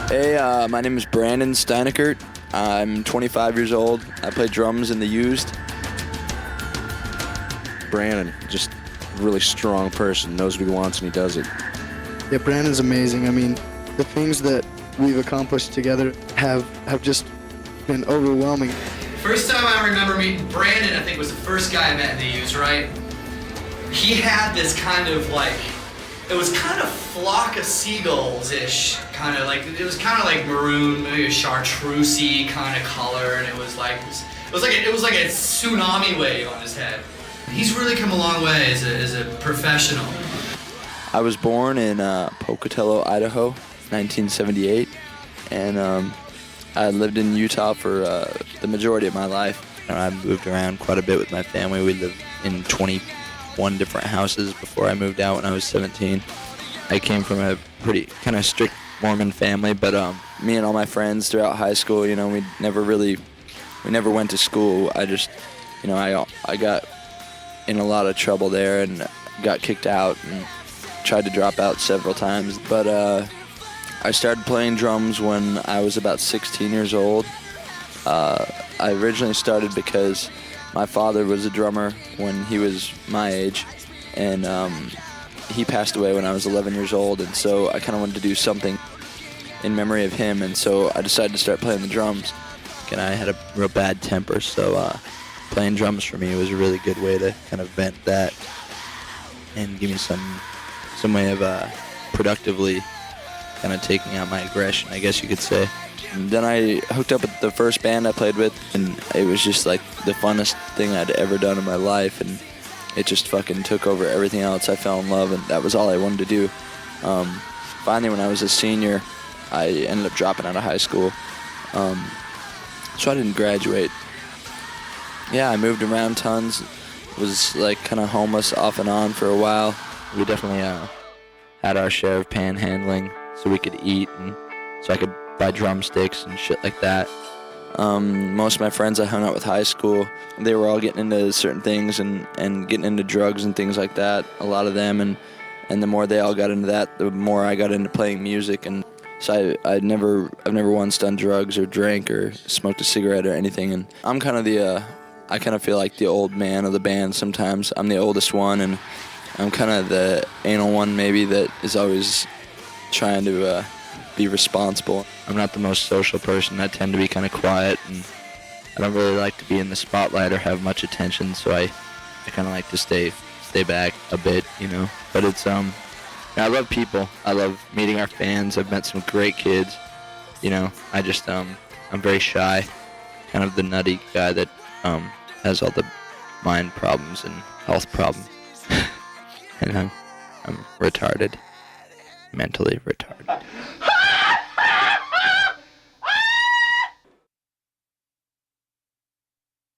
Hey, my name is Branden Steineckert. I'm 25 years old. I play drums in the Used. Branden, just a really strong person, knows what he wants and he does it. Yeah, Brandon's amazing. I mean, the things that we've accomplished together have just been overwhelming. First time I remember meeting Branden, I think was the first guy I met in the Used, right? He had this kind of like, it was kind of flock of seagulls-ish, kind of like, it was kind of like maroon, maybe a chartreusey kind of color, and it was like a tsunami wave on his head. He's really come a long way as a professional. I was born in Pocatello, Idaho, 1978, and I lived in Utah for the majority of my life. I moved around quite a bit with my family. We lived in 21 different houses before I moved out when I was 17. I came from a pretty kind of strict Mormon family, but me and all my friends throughout high school, we never went to school. I just, I got in a lot of trouble there and got kicked out and tried to drop out several times. But I started playing drums when I was about 16 years old. I originally started because my father was a drummer when he was my age, and he passed away when I was 11 years old, and so I kind of wanted to do something in memory of him, and so I decided to start playing the drums. And I had a real bad temper, so playing drums for me was a really good way to kind of vent that and give me some way of productively kind of taking out my aggression, I guess you could say. And then I hooked up with the first band I played with, and it was just like the funnest thing I'd ever done in my life, and it just fucking took over everything else. I fell in love, and that was all I wanted to do. Finally, when I was a senior, I ended up dropping out of high school, so I didn't graduate. Yeah, I moved around tons, was like kind of homeless off and on for a while. We definitely had our share of panhandling so we could eat, and so I could buy drumsticks and shit like that. Most of my friends I hung out with high school, they were all getting into certain things and getting into drugs and things like that, a lot of them, and the more they all got into that, the more I got into playing music. And so I've never once done drugs or drank or smoked a cigarette or anything, and I'm kind of I kind of feel like the old man of the band sometimes. I'm the oldest one, and I'm kind of the anal one maybe that is always trying to be responsible. I'm not the most social person. I tend to be kind of quiet, and I don't really like to be in the spotlight or have much attention, so I kind of like to stay back a bit, But it's I love people. I love meeting our fans. I've met some great kids. I just I'm very shy, kind of the nutty guy that has all the mind problems and health problems. And I'm retarded, mentally retarded.